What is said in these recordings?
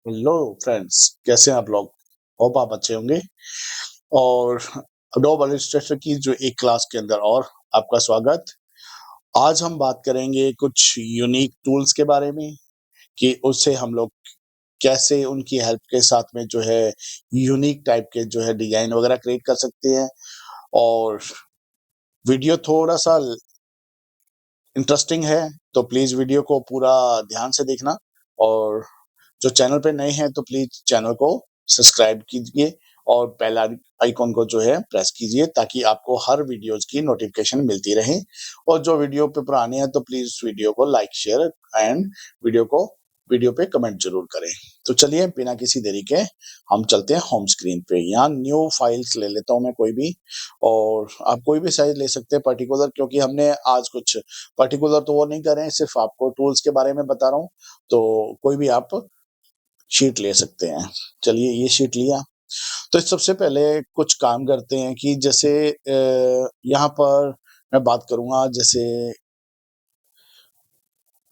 Hello friends, कैसे हैं आप लोग? होप आप अच्छे होंगे। और अडोब इलस्ट्रेटर की जो एक क्लास के अंदर और आपका स्वागत। आज हम बात करेंगे कुछ यूनिक टूल्स के बारे में कि उससे हम लोग कैसे उनकी हेल्प के साथ में जो है यूनिक टाइप के जो है डिजाइन वगैरह क्रिएट कर सकते हैं। और वीडियो थोड़ा सा इंटरेस्टिंग है, तो प्लीज वीडियो को पूरा ध्यान से देखना। और जो चैनल पे नए हैं तो प्लीज चैनल को सब्सक्राइब कीजिए और बेल आइकॉन को जो है प्रेस कीजिए ताकि आपको हर वीडियोस की नोटिफिकेशन मिलती रहे। और जो वीडियो पे पुराने हैं तो प्लीज वीडियो को लाइक शेयर एंड वीडियो पे कमेंट जरूर करें। तो चलिए बिना किसी देरी के हम चलते हैं होम स्क्रीन पे। यहाँ न्यू फाइल्स ले लेता हूँ मैं कोई भी, और आप कोई भी साइज ले सकते हैं पर्टिकुलर, क्योंकि हमने आज कुछ पर्टिकुलर तो वो नहीं कर रहे हैं, सिर्फ आपको टूल्स के बारे में बता रहा हूँ। तो कोई भी आप शीट ले सकते हैं। चलिए ये शीट लिया, तो सबसे पहले कुछ काम करते हैं कि जैसे यहाँ पर मैं बात करूंगा, जैसे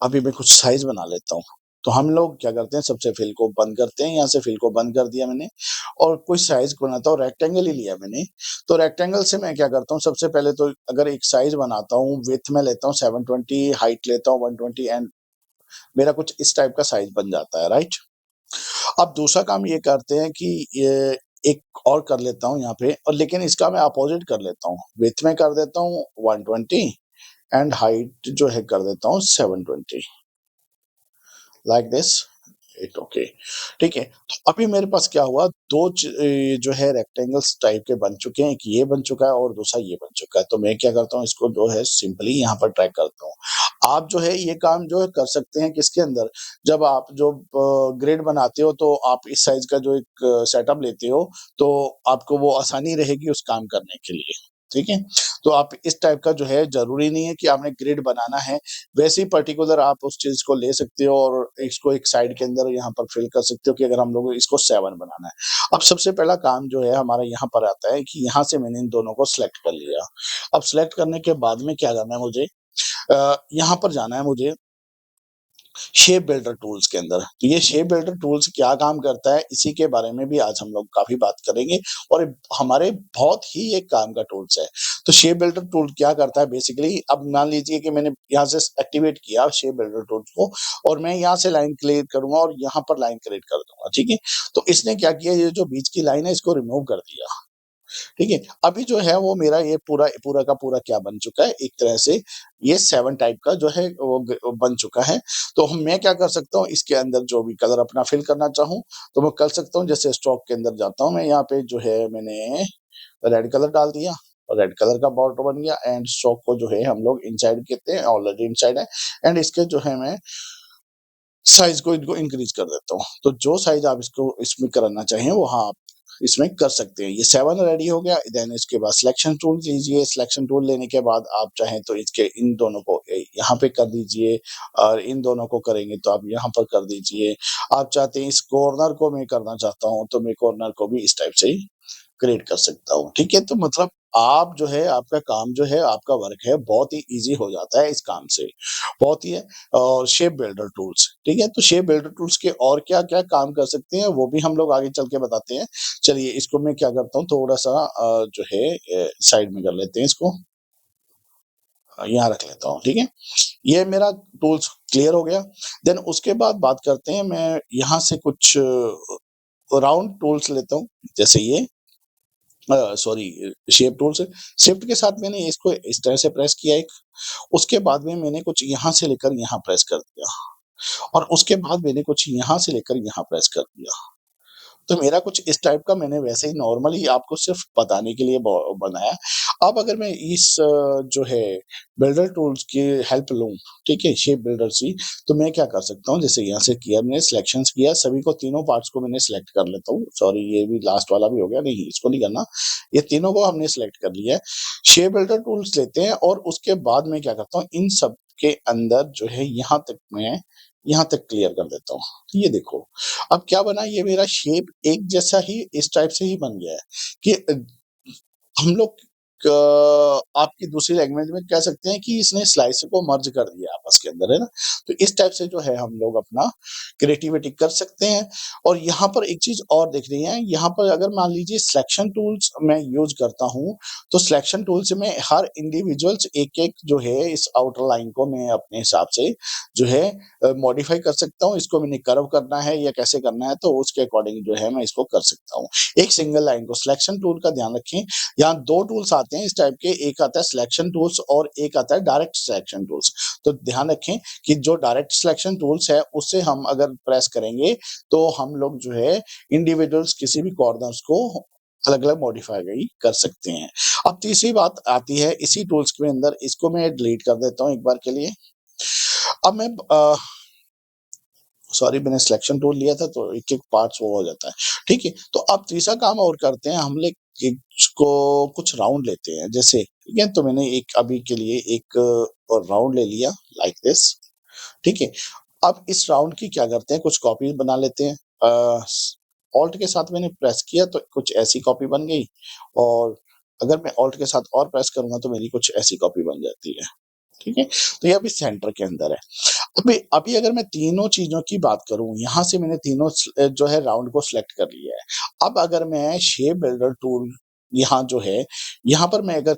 अभी मैं कुछ साइज बना लेता हूँ। तो हम लोग क्या करते हैं, सबसे फिल को बंद करते हैं। यहाँ से फिल को बंद कर दिया मैंने और कोई साइज बनाता हूँ। रेक्टेंगल ही लिया मैंने, तो रेक्टेंगल से मैं क्या करता हूँ, सबसे पहले तो अगर एक साइज बनाता हूँ, विड्थ में लेता हूँ 720, हाइट लेता हूँ 120 एंड मेरा कुछ इस टाइप का साइज बन जाता है, राइट। अब दूसरा काम ये करते हैं कि ये एक और कर लेता हूँ यहाँ पे, और लेकिन इसका मैं अपोजिट कर लेता हूँ। विड्थ में कर देता हूँ 120 एंड हाइट जो है कर देता हूँ 720, लाइक दिस। इट ओके, ठीक है। तो अभी मेरे पास क्या हुआ, जो है रेक्टेंगल्स टाइप के बन चुके हैं। एक ये बन चुका है और दूसरा ये बन चुका है। तो मैं क्या करता हूँ, इसको जो है सिंपली यहाँ पर ट्रैक करता हूँ। आप जो है ये काम जो है कर सकते हैं किसके अंदर, जब आप जो ग्रिड बनाते हो तो आप इस साइज का जो एक सेटअप लेते हो, तो आपको वो आसानी रहेगी उस काम करने के लिए, ठीक है। तो आप इस टाइप का जो है, जरूरी नहीं है कि आपने ग्रिड बनाना है, वैसे ही पर्टिकुलर आप उस चीज को ले सकते हो और इसको एक साइड के अंदर यहाँ पर फिल कर सकते हो कि अगर हम लोग इसको 7 बनाना है। अब सबसे पहला काम जो है हमारा यहाँ पर आता है कि यहाँ से मैंने इन दोनों को सिलेक्ट कर लिया। अब सिलेक्ट करने के बाद में क्या करना है मुझे, यहाँ पर जाना है मुझे शेप बिल्डर टूल्स के अंदर। तो ये शेप बिल्डर टूल्स क्या काम करता है, इसी के बारे में भी आज हम लोग काफी बात करेंगे, और हमारे बहुत ही एक काम का टूल्स है। तो शेप बिल्डर टूल क्या करता है बेसिकली, अब मान लीजिए कि मैंने यहाँ से एक्टिवेट किया शेप बिल्डर टूल्स को, और मैं यहाँ से लाइन क्रिएट करूंगा और यहाँ पर लाइन क्रिएट कर दूंगा, ठीक है। तो इसने क्या किया, ये जो बीच की लाइन है इसको रिमूव कर दिया, ठीक है। अभी जो है वो मेरा ये पूरा पूरा का पूरा क्या बन चुका है, एक तरह से ये 7 टाइप का जो है वो बन चुका है। तो मैं क्या कर सकता हूँ, इसके अंदर जो भी कलर अपना फिल करना चाहूँ तो मैं कर सकता हूँ। जैसे स्ट्रोक के अंदर जाता हूँ मैं, यहाँ पे जो है मैंने रेड कलर डाल दिया और रेड कलर का बॉर्डर बन गया। एंड स्ट्रोक को जो है हम लोग इनसाइड कहते हैं, ऑलरेडी इनसाइड है। एंड इसके जो है मैं साइज को इनको इंक्रीज कर देता हूँ। तो जो साइज आप इसको इसमें करना चाहें वो हाँ आप इसमें कर सकते हैं। ये 7 रेडी हो गया। देन इसके बाद सिलेक्शन टूल लीजिए। सिलेक्शन टूल लेने के बाद आप चाहें तो इसके इन दोनों को यहाँ पे कर दीजिए, और इन दोनों को करेंगे तो आप यहाँ पर कर दीजिए। आप चाहते हैं इस कॉर्नर को मैं करना चाहता हूँ तो मैं कॉर्नर को भी इस टाइप से ही क्रिएट कर सकता हूँ, ठीक है। तो मतलब आप जो है आपका काम जो है आपका वर्क है बहुत ही इजी हो जाता है इस काम से, बहुत ही है। और शेप बिल्डर टूल्स, ठीक है। तो शेप बिल्डर टूल्स के और क्या क्या काम कर सकते हैं वो भी हम लोग आगे चल के बताते हैं। चलिए इसको मैं क्या करता हूँ, थोड़ा सा जो है साइड में कर लेते हैं इसको, यहाँ रख लेता हूँ, ठीक है। ये मेरा टूल्स क्लियर हो गया। देन उसके बाद बात करते हैं, मैं यहाँ से कुछ राउंड टूल्स लेता हूँ, जैसे ये सॉरी शेप टूल से शिफ्ट के साथ मैंने इसको इस तरह से प्रेस किया एक। उसके बाद में मैंने कुछ यहाँ से लेकर यहाँ प्रेस कर दिया, और उसके बाद मैंने कुछ यहाँ से लेकर यहाँ प्रेस कर दिया। तो मेरा कुछ इस टाइप का मैंने वैसे ही नॉर्मली आपको सिर्फ बताने के लिए बनाया। अब अगर मैं इस जो है बिल्डर टूल्स की हेल्प लूं, ठीक है, शेप बिल्डर से, तो मैं क्या कर सकता हूं, जैसे यहाँ से किया मैंने सिलेक्शन किया, सभी को तीनों पार्ट्स को मैंने सिलेक्ट कर लेता हूँ। सॉरी ये भी लास्ट वाला भी हो गया, नहीं इसको नहीं करना, ये तीनों को हमने सिलेक्ट कर लिया है। शेप बिल्डर टूल्स लेते हैं और उसके बाद में क्या करता हूँ, इन सब के अंदर जो है यहाँ तक मैं यहाँ तक क्लियर कर देता हूँ। ये देखो अब क्या बना, ये मेरा शेप एक जैसा ही इस टाइप से ही बन गया है कि हम लोग आपकी दूसरी लैंग्वेज में कह सकते हैं कि इसने स्लाइस को मर्ज कर दिया आपस के अंदर, है ना? तो इस टाइप से जो है हम लोग अपना क्रिएटिविटी कर सकते हैं। और यहाँ पर एक चीज़ और देखनी है, यहाँ पर अगर मान लीजिए सिलेक्शन टूल्स मैं यूज़ करता हूँ, तो सिलेक्शन टूल से मैं हर इंडिविजुअल्स एक-एक जो है इस आउटर लाइन को मैं अपने हिसाब से जो है मॉडिफाई कर सकता हूँ। इसको मैंने कर्व करना है या कैसे करना है, तो उसके अकॉर्डिंग जो है मैं इसको कर सकता हूँ। एक सिंगल लाइन को सिलेक्शन टूल का ध्यान रखें, यहाँ 2 टूल्स आते हैं इस टाइप के, एक आता है सिलेक्शन टूल्स और एक आता है डायरेक्ट सिलेक्शन टूल्स। तो ध्यान रखें कि जो डायरेक्ट सिलेक्शन टूल्स है, उससे हम अगर प्रेस करेंगे, तो हम लोग जो है इंडिविजुअल्स किसी भी कॉर्नर्स को अलग-अलग मॉडिफाई कर सकते हैं। अब तीसरी बात आती है इसी टूल्स के अंदर, इसको मैं डिलीट कर देता हूँ एक बार के लिए। अब मैं सॉरी, मैंने सिलेक्शन टूल लिया था तो एक-एक पार्ट्स वो हो जाता है, ठीक है? तो अब तीसरा काम और करते हैं, हम इसको कुछ राउंड लेते हैं, जैसे ठीक है? तो मैंने एक अभी के लिए एक राउंड ले लिया लाइक दिस, ठीक है? अब इस राउंड की क्या करते हैं, कुछ कॉपी बना लेते हैं। ऑल्ट के साथ मैंने प्रेस किया तो कुछ ऐसी कॉपी बन गई, और अगर मैं ऑल्ट के साथ और प्रेस करूँगा तो मेरी कुछ ऐसी कॉपी बन जाती है, ठीक है? तो ये अभी सेंटर के अंदर है। अभी अभी अगर मैं तीनों चीज़ों की बात करूँ, यहाँ से मैंने तीनों जो है राउंड को सिलेक्ट कर लिया है। अब अगर मैं शेप बिल्डर टूल यहाँ जो है, यहाँ पर मैं अगर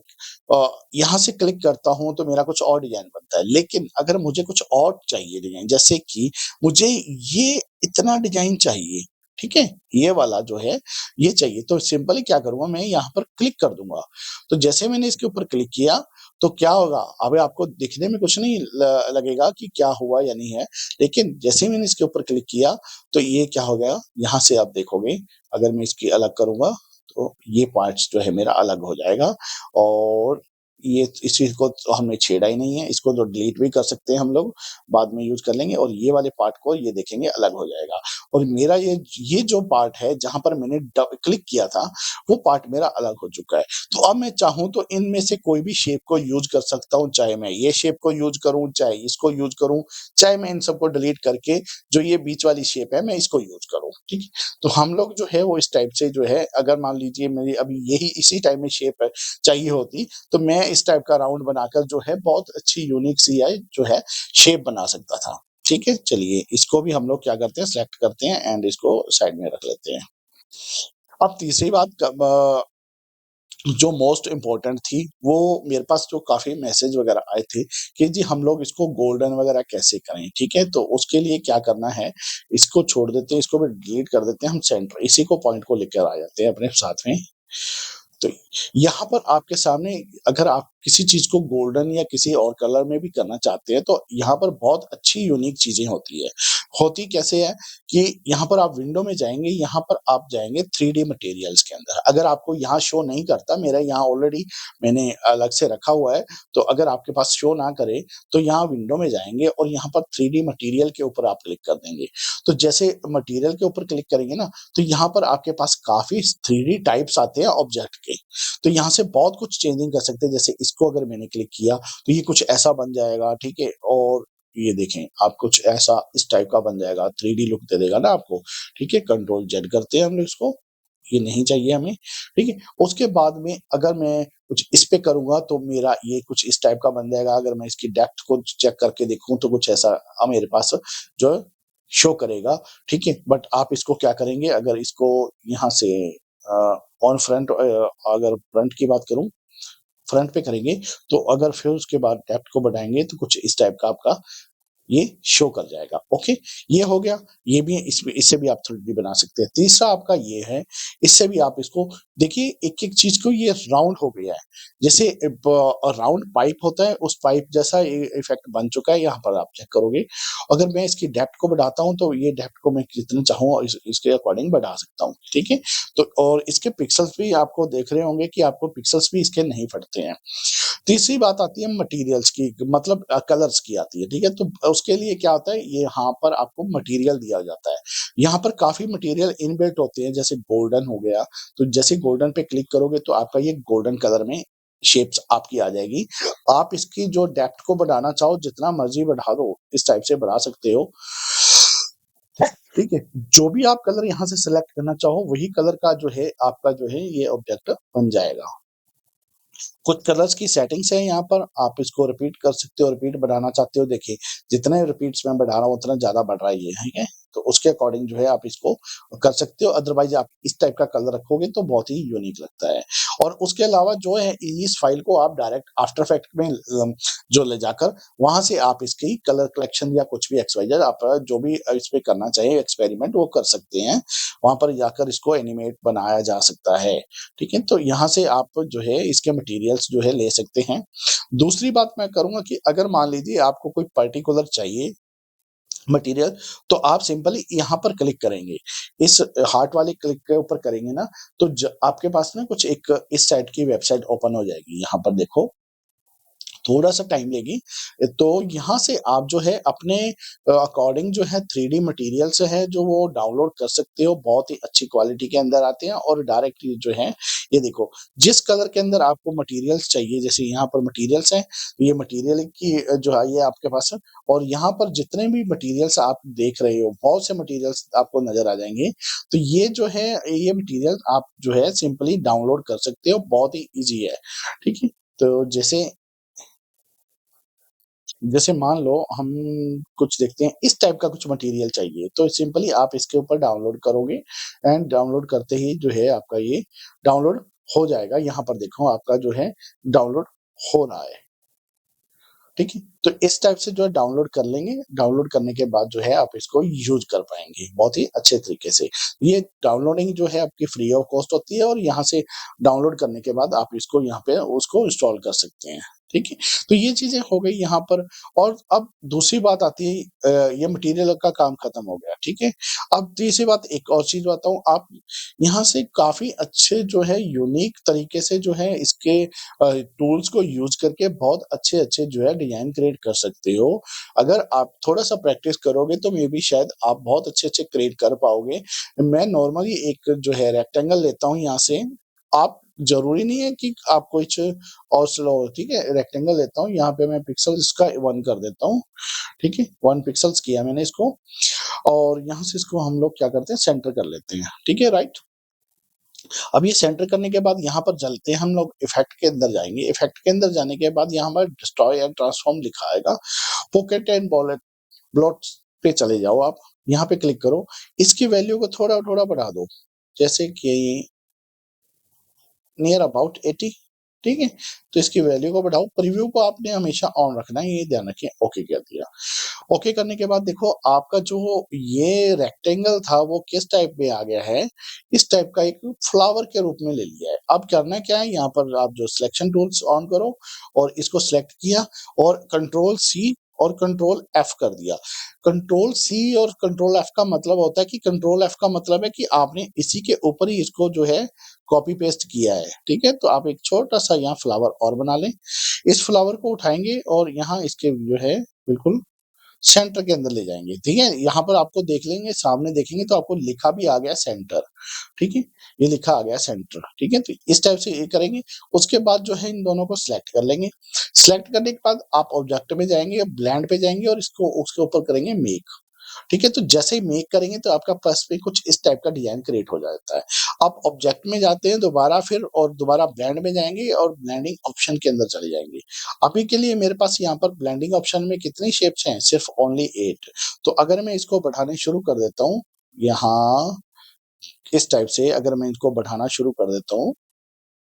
यहाँ से क्लिक करता हूँ तो मेरा कुछ और डिज़ाइन बनता है। लेकिन अगर मुझे कुछ और चाहिए डिज़ाइन, जैसे कि मुझे ये इतना डिज़ाइन चाहिए, ठीक है? ये वाला जो है, ये चाहिए, तो सिंपली क्या करूँगा, मैं यहाँ पर क्लिक कर दूँगा। तो जैसे मैंने इसके ऊपर क्लिक किया, तो क्या होगा, अभी आपको दिखने में कुछ नहीं लगेगा कि क्या हुआ या नहीं है, लेकिन जैसे ही मैंने इसके ऊपर क्लिक किया, तो ये क्या हो गया, यहाँ से आप देखोगे, अगर मैं इसकी अलग करूँगा, तो ये पार्ट्स जो है मेरा अलग हो जाएगा, और ये इस चीज़ को तो हमने छेड़ा ही नहीं है, इसको तो डिलीट भी कर सकते हैं हम लोग, बाद में यूज़ कर लेंगे, और ये वाले पार्ट को ये देखेंगे अलग हो जाएगा। और मेरा ये जो पार्ट है, जहाँ पर मैंने क्लिक किया था, वो पार्ट मेरा अलग हो चुका है। तो अब मैं चाहूँ तो इनमें से कोई भी शेप को यूज़ कर सकता हूँ, चाहे मैं ये शेप को यूज़ करूँ, चाहे इसको यूज़ करूँ, चाहे मैं इन सबको डिलीट करके जो ये बीच वाली शेप है, मैं इसको यूज़ करूँ, ठीक है? तो हम लोग जो है वो इस टाइप से जो है, अगर मान लीजिए मेरी अभी यही इसी टाइप में शेप चाहिए होती, तो मैं इस टाइप का राउंड बनाकर जो है बहुत अच्छी यूनिक सी जो है शेप बना सकता था, ठीक है? चलिए, इसको भी हम लोग क्या करते हैं, सेलेक्ट करते हैं एंड इसको साइड में रख लेते हैं। अब तीसरी बात जो मोस्ट इम्पोर्टेंट थी, वो मेरे पास जो काफ़ी मैसेज वगैरह आए थे कि जी हम लोग इसको गोल्डन वगैरह कैसे करें, ठीक है? तो उसके लिए क्या करना है, इसको छोड़ देते हैं, इसको भी डिलीट कर देते हैं, हम सेंटर इसी को पॉइंट को लेकर आ जाते हैं अपने साथ में। तो यहाँ पर आपके सामने, अगर आप किसी चीज़ को गोल्डन या किसी और कलर में भी करना चाहते हैं, तो यहाँ पर बहुत अच्छी यूनिक चीज़ें होती है। होती कैसे है कि यहाँ पर आप विंडो में जाएँगे, यहाँ पर आप जाएँगे 3D मटेरियल्स के अंदर। अगर आपको यहाँ शो नहीं करता, मेरा यहाँ ऑलरेडी मैंने अलग से रखा हुआ है, तो अगर आपके पास शो ना करे, तो यहाँ विंडो में जाएँगे और यहाँ पर 3D मटीरियल के ऊपर आप क्लिक कर देंगे। तो जैसे मटीरियल के ऊपर क्लिक करेंगे ना, तो यहाँ पर आपके पास काफ़ी 3D टाइप्स आते हैं ऑब्जेक्ट के। तो यहाँ से बहुत कुछ चेंजिंग कर सकते हैं, जैसे इसको अगर मैंने क्लिक किया, तो ये कुछ ऐसा बन जाएगा, ठीक है? और ये देखें, आप कुछ ऐसा इस टाइप का बन जाएगा, 3D लुक दे देगा ना आपको, ठीक है? कंट्रोल जेड करते हैं हम लोग इसको, ये नहीं चाहिए हमें, ठीक है? उसके बाद में अगर मैं कुछ इस पे करूँगा, तो मेरा ये कुछ इस टाइप का बन जाएगा। अगर मैं इसकी डेप्थ को चेक करके देखूँ, तो कुछ ऐसा मेरे पास जो है शो करेगा, ठीक है? बट आप इसको क्या करेंगे, अगर इसको यहाँ से ऑन फ्रंट अगर फ्रंट की बात करूँ, फ्रंट पे करेंगे, तो अगर फिर उसके बाद डेप्थ को बढ़ाएँगे, तो कुछ इस टाइप का आपका ये शो कर जाएगा, ओके? ये हो गया, ये भी इससे भी आप 3D बना सकते हैं। तीसरा आपका ये है, इससे भी आप इसको देखिए, एक-एक चीज़ को ये राउंड हो गया है। जैसे राउंड पाइप होता है, उस पाइप जैसा इफ़ेक्ट बन चुका है, यहाँ पर आप चेक करोगे। अगर मैं इसकी डेप्थ को बढ़ाता हूँ, तो ये डेप्थ को मैं जितना चाहूँ इसके अकॉर्डिंग बढ़ा सकता हूँ, ठीक है? तो और इसके पिक्सेल्स भी आपको देख रहे होंगे कि आपको पिक्सेल्स भी इसके नहीं फटते हैं। तीसरी बात आती है मटेरियल्स की, मतलब कलर्स की आती है, ठीक है? तो उसके लिए क्या होता है, यहाँ पर आपको मटेरियल दिया जाता है। यहाँ पर काफ़ी मटेरियल इनबिल्ट होते हैं, जैसे गोल्डन हो गया, तो जैसे गोल्डन पे क्लिक करोगे, तो आपका ये गोल्डन कलर में शेप्स आपकी आ जाएगी। आप इसकी जो डेप्थ को बढ़ाना चाहो, जितना मर्ज़ी बढ़ा दो, इस टाइप से बढ़ा सकते हो, ठीक है? जो भी आप कलर यहाँ से सेलेक्ट करना चाहो, वही कलर का जो है, आपका जो है, ये ऑब्जेक्ट बन जाएगा। कुछ कलर्स की सेटिंग्स है यहाँ पर, आप इसको रिपीट कर सकते हो, रिपीट बढ़ाना चाहते हो, देखिए जितने रिपीट्स मैं बढ़ा रहा हूँ उतना ज़्यादा बढ़ रहा है ये, ठीक है? तो उसके अकॉर्डिंग जो है आप इसको कर सकते हो, अदरवाइज़ आप इस टाइप का कलर रखोगे तो बहुत ही यूनिक लगता है। और उसके अलावा जो है इस फाइल को आप डायरेक्ट आफ्टर इफेक्ट में जो ले जाकर वहाँ से आप इसकी कलर कलेक्शन या कुछ भी एक्स-वाई-ज़ेड आप जो भी इस पे करना चाहिए एक्सपेरिमेंट वो कर सकते हैं। वहाँ पर जाकर इसको एनिमेट बनाया जा सकता है। ठीक है? तो यहाँ से आप जो है इसके मटेरियल्स जो है ले सकते हैं। दूसरी बात मैं करूँगा कि अगर मान लीजिए आपको कोई पर्टिकुलर चाहिए मटेरियल, तो आप सिंपली यहाँ पर क्लिक करेंगे। इस हार्ट वाले क्लिक के ऊपर करेंगे ना, तो आपके पास ना कुछ एक इस साइट की वेबसाइट ओपन हो जाएगी। यहाँ पर देखो थोड़ा-सा टाइम लेगी। तो यहाँ से आप जो है अपने अकॉर्डिंग जो है 3D मटेरियल्स है जो वो डाउनलोड कर सकते हो, बहुत ही अच्छी क्वालिटी के अंदर आते हैं और डायरेक्ट ये जो है ये देखो, जिस कलर के अंदर आपको मटेरियल्स चाहिए जैसे यहाँ पर मटेरियल्स हैं, ये मटेरियल की जो है ये आपके पास है और यहाँ पर जितने भी मटेरियल्स आप देख रहे हो, बहुत से मटेरियल्स आपको नज़र आ जाएँगे। तो ये जो है ये मटेरियल आप जो है सिंपली डाउनलोड कर सकते हो, बहुत ही ईज़ी है, ठीक है? तो जैसे जैसे मान लो हम कुछ देखते हैं इस टाइप का कुछ मटेरियल चाहिए, तो सिंपली आप इसके ऊपर डाउनलोड करोगे एंड डाउनलोड करते ही जो है आपका ये डाउनलोड हो जाएगा। यहाँ पर देखो आपका जो है डाउनलोड हो रहा है। ठीक है? तो इस टाइप से जो है डाउनलोड कर लेंगे, डाउनलोड करने के बाद जो है आप इसको यूज़ कर पाएँगे, बहुत ही अच्छे तरीके से। ये डाउनलोडिंग जो है आपकी फ्री ऑफ कॉस्ट होती है और यहाँ से डाउनलोड करने के बाद आप इसको यहाँ पे उसको इंस्टॉल कर सकते हैं, ठीक है? तो ये चीज़ें हो गई यहाँ पर और अब दूसरी बात आती है ये मटीरियल का काम खत्म हो गया, ठीक है? अब तीसरी बात एक और चीज़ बताऊँ आप यहाँ से काफ़ी अच्छे जो है यूनिक तरीके से जो है इसके टूल्स को यूज़ करके बहुत अच्छे-अच्छे जो है डिज़ाइन क्रिएट कर सकते हो। अगर आप थोड़ा-सा प्रैक्टिस करोगे तो मे बी शायद आप बहुत अच्छे-अच्छे क्रिएट कर पाओगे। मैं नॉर्मली एक जो है रेक्टेंगल लेता हूँ यहाँ से, आप ज़रूरी नहीं है कि आप कुछ और स्लो ठीक है? रेक्टेंगल लेता हूँ, यहाँ पे मैं पिक्सेल इसका 1 कर देता हूँ, ठीक है? 1 पिक्सेल्स किया मैंने इसको और यहाँ से इसको हम लोग क्या करते हैं सेंटर कर लेते हैं, ठीक है, राइट? अब ये सेंटर करने के बाद यहाँ पर चलते हैं हम लोग इफेक्ट के अंदर जाएँगे, इफेक्ट के अंदर जाने के बाद यहाँ पर डिस्ट्रॉय एंड ट्रांसफॉर्म लिखा आएगा, पॉकेट एंड बॉलेट ब्लॉट्स पे चले जाओ आप, यहाँ पे क्लिक करो, इसकी वैल्यू को थोड़ा-थोड़ा बढ़ा दो, जैसे कि नियर अबाउट 80 ठीक है? तो इसकी वैल्यू को बढ़ाओ, प्रीव्यू को आपने हमेशा ऑन रखना है, ये ध्यान रखिए, ओके कर दिया। ओके करने के बाद देखो आपका जो ये रेक्टेंगल था वो किस टाइप में आ गया है, इस टाइप का एक फ्लावर के रूप में ले लिया है। अब करना क्या है यहाँ पर आप जो सिलेक्शन टूल्स ऑन करो और इसको सिलेक्ट किया और कंट्रोल सी और कंट्रोल एफ कर दिया। कंट्रोल सी और कंट्रोल एफ का मतलब होता है कि कंट्रोल एफ का मतलब है कि आपने इसी के ऊपर ही इसको जो है कॉपी पेस्ट किया है, ठीक है? तो आप एक छोटा-सा यहाँ फ्लावर और बना लें। इस फ्लावर को उठाएँगे और यहाँ इसके जो है बिल्कुल सेंटर के अंदर ले जाएँगे, ठीक है? यहाँ पर आपको देख लेंगे, सामने देखेंगे तो आपको लिखा भी आ गया सेंटर, ठीक है? ये लिखा आ गया सेंटर, ठीक है? तो इस टाइप से ये करेंगे, उसके बाद जो है इन दोनों को सिलेक्ट कर लेंगे। सिलेक्ट करने के बाद आप ऑब्जेक्ट में जाएँगे, ब्लेंड पे जाएँगे और इसको उसके ऊपर करेंगे मेक। ठीक है? तो जैसे ही मेक करेंगे तो आपका पर्स पे कुछ इस टाइप का डिज़ाइन क्रिएट हो जाता है। आप ऑब्जेक्ट में जाते हैं दोबारा फिर और दोबारा ब्लेंड में जाएँगे और ब्लेंडिंग ऑप्शन के अंदर चले जाएँगे। अभी के लिए मेरे पास यहाँ पर ब्लेंडिंग ऑप्शन में कितनी शेप्स हैं? सिर्फ़ ओनली 8 तो अगर मैं इसको बढ़ाने शुरू कर देता हूँ, यहाँ इस टाइप से अगर मैं इसको बढ़ाना शुरू कर देता हूँ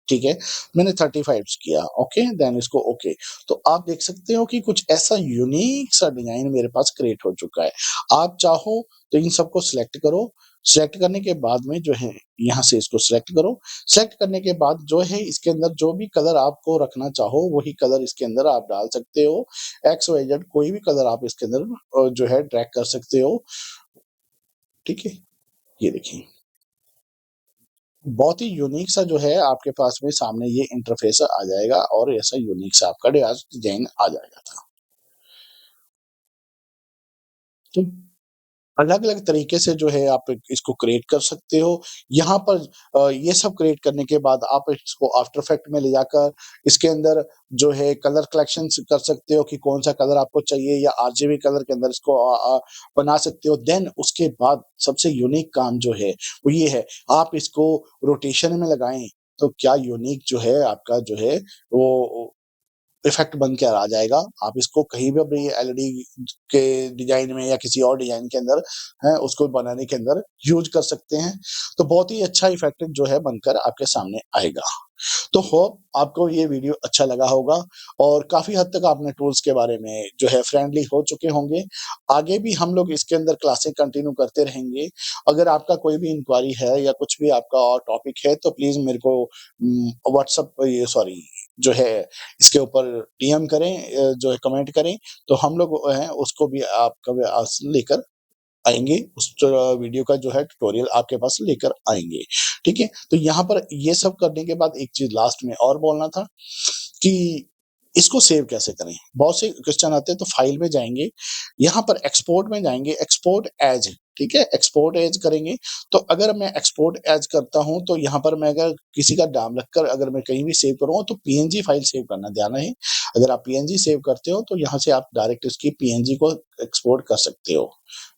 ठीक है, मैंने 35 किया, ओके, देन इसको ओके। तो आप देख सकते हो कि कुछ ऐसा यूनिक सा डिज़ाइन मेरे पास क्रिएट हो चुका है। आप चाहो तो इन सबको सिलेक्ट करो, सिलेक्ट करने के बाद में जो है यहाँ से इसको सिलेक्ट करो, सिलेक्ट करने के बाद जो है इसके अंदर जो भी कलर आपको रखना चाहो वही कलर इसके अंदर आप डाल सकते हो। एक्स, वाई, जेड कोई भी कलर आप इसके अंदर जो है ड्रैग कर सकते हो, ठीक है? ये देखिए। बहुत ही यूनिक सा जो है आपके पास में सामने ये इंटरफ़ेस आ जाएगा और ऐसा यूनिक सा आपका डिज़ाइन आ जाएगा था। तो अलग-अलग तरीके से जो है आप इसको क्रिएट कर सकते हो। यहाँ पर ये सब क्रिएट करने के बाद आप इसको आफ्टर इफेक्ट में ले जाकर इसके अंदर जो है कलर कलेक्शंस कर सकते हो कि कौन-सा कलर आपको चाहिए या आरजीबी कलर के अंदर इसको बना सकते हो। देन उसके बाद सबसे यूनिक काम जो है वो ये है, आप इसको रोटेशन में लगाएँ तो क्या यूनिक जो है आपका जो है वो इफ़ेक्ट बन के आ जाएगा। आप इसको कहीं पे भी एलईडी के डिज़ाइन में या किसी और डिज़ाइन के अंदर उसको बनाने के अंदर यूज़ कर सकते हैं। तो बहुत ही अच्छा इफ़ेक्ट जो है बनकर आपके सामने आएगा। तो होप आपको ये वीडियो अच्छा लगा होगा और काफ़ी हद तक आपने टूल्स के बारे में जो है फ्रेंडली हो चुके होंगे। आगे भी हम लोग इसके अंदर क्लासें कंटिन्यू करते रहेंगे। अगर आपका कोई भी इंक्वायरी है या कुछ भी आपका और टॉपिक है तो प्लीज़ मेरे को व्हाट्सएप ये सॉरी जो है इसके ऊपर डीएम करें जो है कमेंट करें, तो हम लोग हैं उसको भी आपका लेकर आएँगे, उस वीडियो का जो है ट्यूटोरियल आपके पास लेकर आएँगे, ठीक है? तो यहाँ पर ये सब करने के बाद एक चीज़ लास्ट में और बोलना था कि इसको सेव कैसे करें? बहुत से क्वेश्चन आते हैं तो फाइल में जाएँगे, यहाँ पर एक्सपोर्ट में जाएँगे, एक्सपोर्ट एज़ ठीक है? एक्सपोर्ट एज़ करेंगे, तो अगर मैं एक्सपोर्ट एज़ करता हूँ तो यहाँ पर मैं अगर किसी का नाम रखकर अगर मैं कहीं भी सेव करूँगा तो पीएनजी फाइल सेव करना ध्यान रहे। अगर आप पीएनजी सेव करते हो तो यहाँ से आप डायरेक्ट इसकी पीएनजी को एक्सपोर्ट कर सकते हो,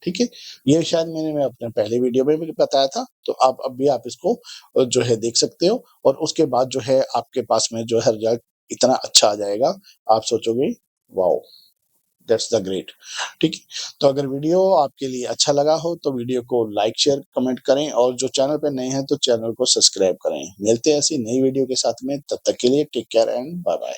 ठीक है? ये शायद मैं अपने पहले वीडियो में भी बताया था, तो आप अब भी आप इसको जो है देख सकते हो और उसके बाद जो है आपके पास में जो है रिज़ल्ट इतना अच्छा आ जाएगा, आप सोचोगे वाओ! दैट्स द ग्रेट ठीक है? तो अगर वीडियो आपके लिए अच्छा लगा हो तो वीडियो को लाइक, शेयर, कमेंट करें और जो चैनल पे नए हैं तो चैनल को सब्सक्राइब करें। मिलते हैं ऐसी नई वीडियो के साथ में, तब तक के लिए टेक केयर एंड बाय-बाय।